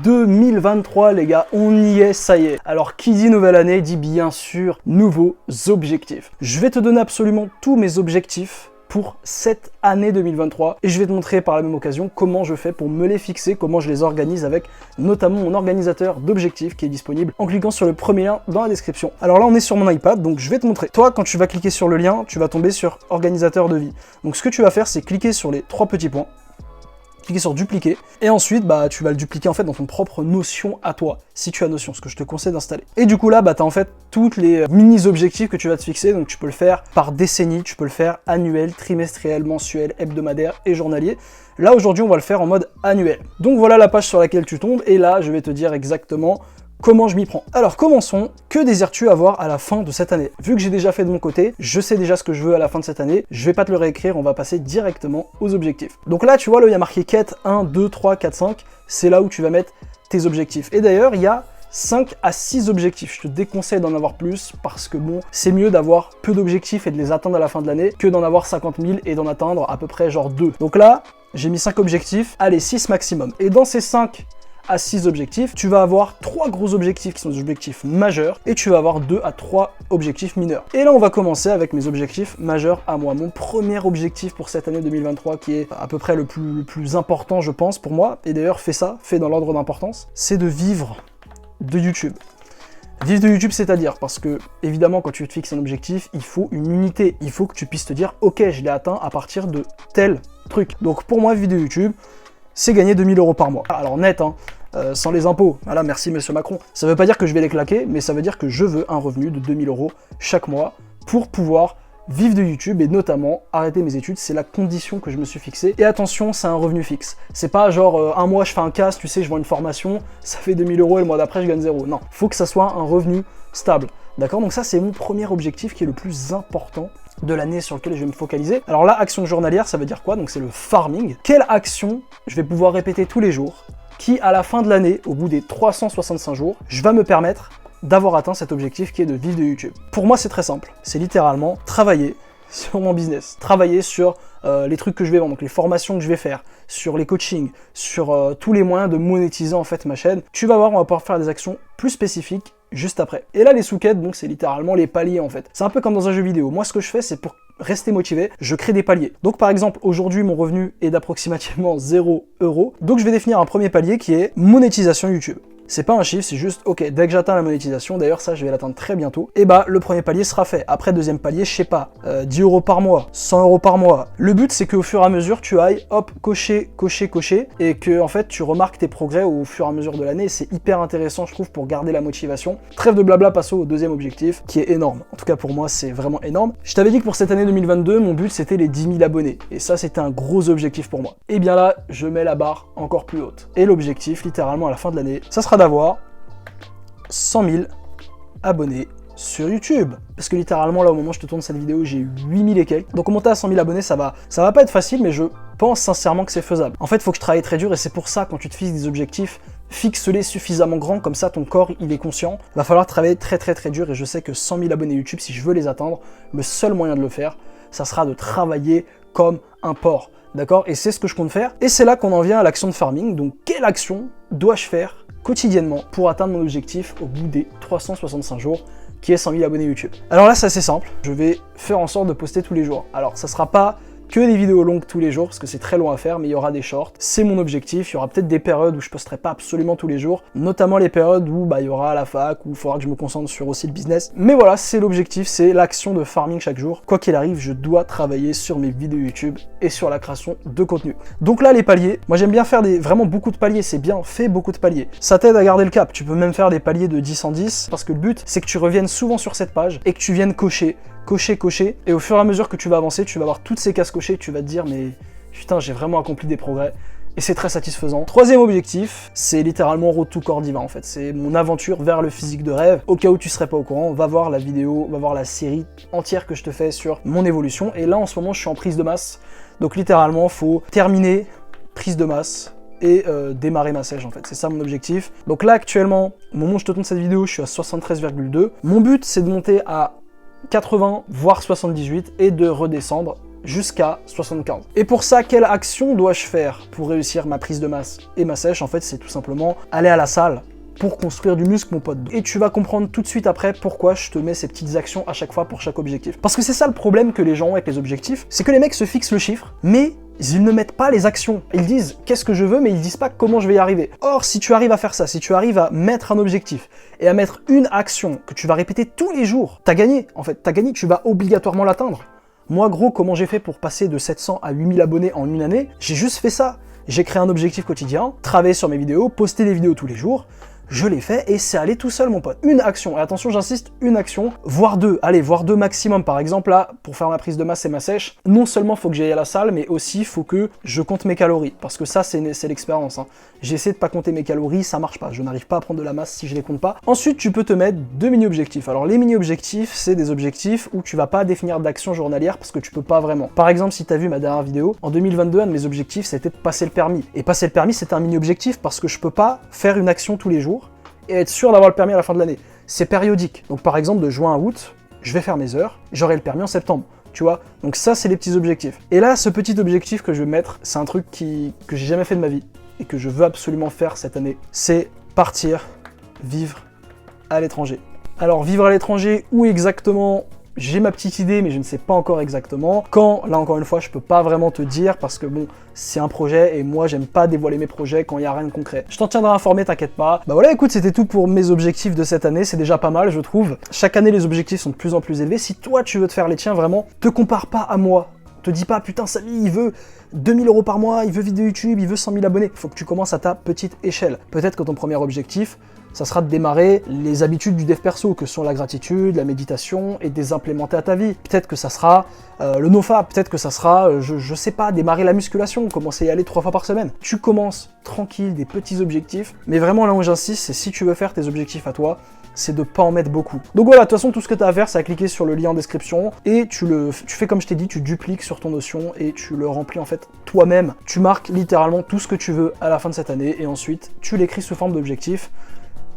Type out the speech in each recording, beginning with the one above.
2023 les gars, on y est, ça y est. Alors qui dit nouvelle année dit bien sûr nouveaux objectifs. Je vais te donner absolument tous mes objectifs pour cette année 2023 et je vais te montrer par la même occasion comment je fais pour me les fixer, comment je les organise avec notamment mon organisateur d'objectifs qui est disponible en cliquant sur le premier lien dans la description. Alors là on est sur mon iPad, donc je vais te montrer. Toi quand tu vas cliquer sur le lien, tu vas tomber sur organisateur de vie. Donc ce que tu vas faire c'est cliquer sur les trois petits points, cliquer sur dupliquer, et ensuite tu vas le dupliquer en fait dans ton propre Notion à toi, si tu as Notion, ce que je te conseille d'installer. Et du coup là, tu as en fait toutes les mini-objectifs que tu vas te fixer, donc tu peux le faire par décennie, tu peux le faire annuel, trimestriel, mensuel, hebdomadaire et journalier. Là aujourd'hui, on va le faire en mode annuel. Donc voilà la page sur laquelle tu tombes, et là, je vais te dire exactement comment je m'y prends. Alors commençons, que désires-tu avoir à la fin de cette année? Vu que j'ai déjà fait de mon côté, je sais déjà ce que je veux à la fin de cette année, je vais pas te le réécrire, on va passer directement aux objectifs. Donc là tu vois, là il y a marqué quête 1, 2, 3, 4, 5, c'est là où tu vas mettre tes objectifs. Et d'ailleurs il y a 5 à 6 objectifs, je te déconseille d'en avoir plus parce que bon, c'est mieux d'avoir peu d'objectifs et de les atteindre à la fin de l'année que d'en avoir 50 000 et d'en atteindre à peu près genre 2. Donc là, j'ai mis 5 objectifs, allez 6 maximum. Et dans ces 5 à 6 objectifs, tu vas avoir 3 gros objectifs qui sont des objectifs majeurs et tu vas avoir 2 à 3 objectifs mineurs. Et là, on va commencer avec mes objectifs majeurs à moi. Mon premier objectif pour cette année 2023 qui est à peu près le plus important, je pense, pour moi, et d'ailleurs, fais dans l'ordre d'importance, c'est de vivre de YouTube. Vivre de YouTube, c'est-à-dire, parce que, évidemment, quand tu te fixes un objectif, il faut une unité. Il faut que tu puisses te dire, ok, je l'ai atteint à partir de tel truc. Donc pour moi, vivre de YouTube, c'est gagner 2000 € par mois. Alors net, hein, sans les impôts. Voilà, merci monsieur Macron. Ça veut pas dire que je vais les claquer, mais ça veut dire que je veux un revenu de 2000 € chaque mois pour pouvoir vivre de YouTube et notamment arrêter mes études. C'est la condition que je me suis fixée. Et attention, c'est un revenu fixe. C'est pas genre un mois je fais un casse, tu sais, je vends une formation, ça fait 2000 € et le mois d'après je gagne 0. Non, faut que ça soit un revenu stable. D'accord? Donc ça, c'est mon premier objectif qui est le plus important de l'année sur lequel je vais me focaliser. Alors là, action journalière, ça veut dire quoi? Donc c'est le farming. Quelle action je vais pouvoir répéter tous les jours qui, à la fin de l'année, au bout des 365 jours, je vais me permettre d'avoir atteint cet objectif qui est de vivre de YouTube. Pour moi, c'est très simple. C'est littéralement travailler sur mon business, travailler sur les trucs que je vais vendre, donc les formations que je vais faire, sur les coachings, sur tous les moyens de monétiser en fait ma chaîne. Tu vas voir, on va pouvoir faire des actions plus spécifiques juste après. Et là, les sous-quêtes, donc c'est littéralement les paliers en fait. C'est un peu comme dans un jeu vidéo. Moi, ce que je fais, c'est pour rester motivé, je crée des paliers. Donc par exemple, aujourd'hui, mon revenu est d'approximativement 0 €. Donc je vais définir un premier palier qui est monétisation YouTube. C'est pas un chiffre, c'est juste, ok, dès que j'atteins la monétisation, d'ailleurs ça je vais l'atteindre très bientôt, et bah le premier palier sera fait. Après deuxième palier, je sais pas, 10 € par mois, 100 € par mois. Le but c'est qu'au fur et à mesure tu ailles, hop, cocher, et que en fait tu remarques tes progrès au fur et à mesure de l'année. C'est hyper intéressant je trouve pour garder la motivation. Trêve de blabla, passons au deuxième objectif, qui est énorme. En tout cas pour moi c'est vraiment énorme. Je t'avais dit que pour cette année 2022, mon but c'était les 10 000 abonnés, et ça c'était un gros objectif pour moi. Et bien là, je mets la barre encore plus haute. Et l'objectif, littéralement à la fin de l'année, ça sera d'avoir 100 000 abonnés sur YouTube. Parce que littéralement là au moment où je te tourne cette vidéo, j'ai 8000 et quelques. Donc monter à 100 000 abonnés, ça va pas être facile, mais je pense sincèrement que c'est faisable. En fait, il faut que je travaille très dur et c'est pour ça quand tu te fixes des objectifs, fixe-les suffisamment grands, comme ça ton corps il est conscient. Il va falloir travailler très dur et je sais que 100 000 abonnés YouTube, si je veux les atteindre, le seul moyen de le faire, ça sera de travailler comme un porc. D'accord? Et c'est ce que je compte faire. Et c'est là qu'on en vient à l'action de farming. Donc quelle action dois-je faire quotidiennement pour atteindre mon objectif au bout des 365 jours qui est 100 000 abonnés YouTube? Alors là c'est assez simple, je vais faire en sorte de poster tous les jours. Alors ça sera pas que des vidéos longues tous les jours, parce que c'est très long à faire, mais il y aura des shorts. C'est mon objectif, il y aura peut-être des périodes où je posterai pas absolument tous les jours, notamment les périodes où il y aura la fac, où il faudra que je me concentre sur aussi le business. Mais voilà, c'est l'objectif, c'est l'action de farming chaque jour. Quoi qu'il arrive, je dois travailler sur mes vidéos YouTube et sur la création de contenu. Donc là, les paliers, moi j'aime bien faire vraiment beaucoup de paliers, c'est bien, fais beaucoup de paliers. Ça t'aide à garder le cap, tu peux même faire des paliers de 10 en 10, parce que le but, c'est que tu reviennes souvent sur cette page et que tu viennes cocher, et au fur et à mesure que tu vas avancer, tu vas avoir toutes ces cases cochées, tu vas te dire mais putain j'ai vraiment accompli des progrès, et c'est très satisfaisant. Troisième objectif, c'est littéralement Road to Corps Divin en fait, c'est mon aventure vers le physique de rêve. Au cas où tu serais pas au courant, va voir la vidéo, va voir la série entière que je te fais sur mon évolution, et là en ce moment je suis en prise de masse, donc littéralement faut terminer prise de masse et démarrer ma sèche en fait, c'est ça mon objectif. Donc là actuellement, au moment où je te tourne cette vidéo, je suis à 73,2, mon but c'est de monter à 80 voire 78 et de redescendre jusqu'à 75. Et pour ça, quelle action dois-je faire pour réussir ma prise de masse et ma sèche? En fait, c'est tout simplement aller à la salle pour construire du muscle, mon pote. Et tu vas comprendre tout de suite après pourquoi je te mets ces petites actions à chaque fois pour chaque objectif. Parce que c'est ça le problème que les gens ont avec les objectifs, c'est que les mecs se fixent le chiffre, mais ils ne mettent pas les actions. Ils disent qu'est-ce que je veux, mais ils disent pas comment je vais y arriver. Or, si tu arrives à faire ça, si tu arrives à mettre un objectif et à mettre une action que tu vas répéter tous les jours, t'as gagné. En fait, t'as gagné, tu vas obligatoirement l'atteindre. Moi, gros, comment j'ai fait pour passer de 700 à 8000 abonnés en une année? J'ai juste fait ça. J'ai créé un objectif quotidien, travaillé sur mes vidéos, posté des vidéos tous les jours. Je l'ai fait et c'est allé tout seul, mon pote. Une action, et attention, j'insiste, une action, voire deux. Allez, voire deux maximum. Par exemple, là, pour faire ma prise de masse et ma sèche, non seulement faut que j'aille à la salle, mais aussi faut que je compte mes calories. Parce que ça, c'est l'expérience. J'essaie de pas compter mes calories, ça marche pas. Je n'arrive pas à prendre de la masse si je les compte pas. Ensuite, tu peux te mettre deux mini-objectifs. Alors, les mini-objectifs, c'est des objectifs où tu vas pas définir d'action journalière parce que tu peux pas vraiment. Par exemple, si tu as vu ma dernière vidéo, en 2022, un de mes objectifs, c'était de passer le permis. Et passer le permis, c'est un mini-objectif parce que je peux pas faire une action tous les jours et être sûr d'avoir le permis à la fin de l'année. C'est périodique. Donc par exemple, de juin à août, je vais faire mes heures, j'aurai le permis en septembre, tu vois. Donc ça, c'est les petits objectifs. Et là, ce petit objectif que je vais mettre, c'est un truc que j'ai jamais fait de ma vie et que je veux absolument faire cette année. C'est partir vivre à l'étranger. Alors vivre à l'étranger, où exactement? J'ai ma petite idée, mais je ne sais pas encore exactement. Quand, là encore une fois, je peux pas vraiment te dire parce que bon, c'est un projet et moi j'aime pas dévoiler mes projets quand il y a rien de concret. Je t'en tiendrai informé, t'inquiète pas. Bah voilà, écoute, c'était tout pour mes objectifs de cette année, c'est déjà pas mal, je trouve. Chaque année, les objectifs sont de plus en plus élevés. Si toi, tu veux te faire les tiens, vraiment, te compare pas à moi. Te dis pas, putain, Samy, il veut 2000 € par mois, il veut vidéo YouTube, il veut 100 000 abonnés. Faut que tu commences à ta petite échelle. Peut-être que ton premier objectif, ça sera de démarrer les habitudes du dev perso, que sont la gratitude, la méditation, et de les implémenter à ta vie. Peut-être que ça sera le nofap, peut-être que ça sera, je sais pas, démarrer la musculation, commencer à y aller 3 fois par semaine. Tu commences tranquille, des petits objectifs, mais vraiment là où j'insiste, c'est si tu veux faire tes objectifs à toi, c'est de pas en mettre beaucoup. Donc voilà, de toute façon, tout ce que tu as à faire, c'est à cliquer sur le lien en description, et tu fais comme je t'ai dit, tu dupliques sur ton Notion, et tu le remplis en fait toi-même. Tu marques littéralement tout ce que tu veux à la fin de cette année, et ensuite, tu l'écris sous forme d'objectifs,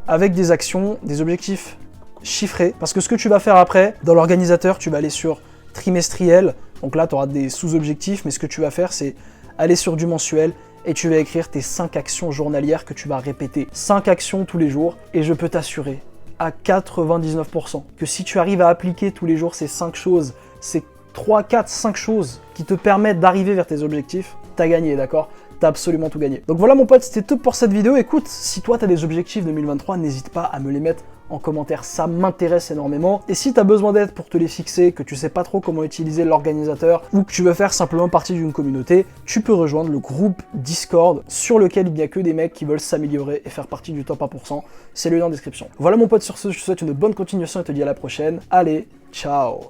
avec des actions, des objectifs chiffrés. Parce que ce que tu vas faire après, dans l'organisateur, tu vas aller sur trimestriel. Donc là, tu auras des sous-objectifs, mais ce que tu vas faire, c'est aller sur du mensuel et tu vas écrire tes 5 actions journalières que tu vas répéter. 5 actions tous les jours et je peux t'assurer à 99% que si tu arrives à appliquer tous les jours ces 5 choses, ces 3, 4, 5 choses qui te permettent d'arriver vers tes objectifs, t'as gagné, d'accord ? T'as absolument tout gagné. Donc voilà mon pote, c'était tout pour cette vidéo. Écoute, si toi t'as des objectifs 2023, n'hésite pas à me les mettre en commentaire, ça m'intéresse énormément. Et si t'as besoin d'aide pour te les fixer, que tu sais pas trop comment utiliser l'organisateur, ou que tu veux faire simplement partie d'une communauté, tu peux rejoindre le groupe Discord, sur lequel il n'y a que des mecs qui veulent s'améliorer et faire partie du top 1%. C'est le lien en description. Voilà mon pote, sur ce, je te souhaite une bonne continuation et te dis à la prochaine. Allez, ciao!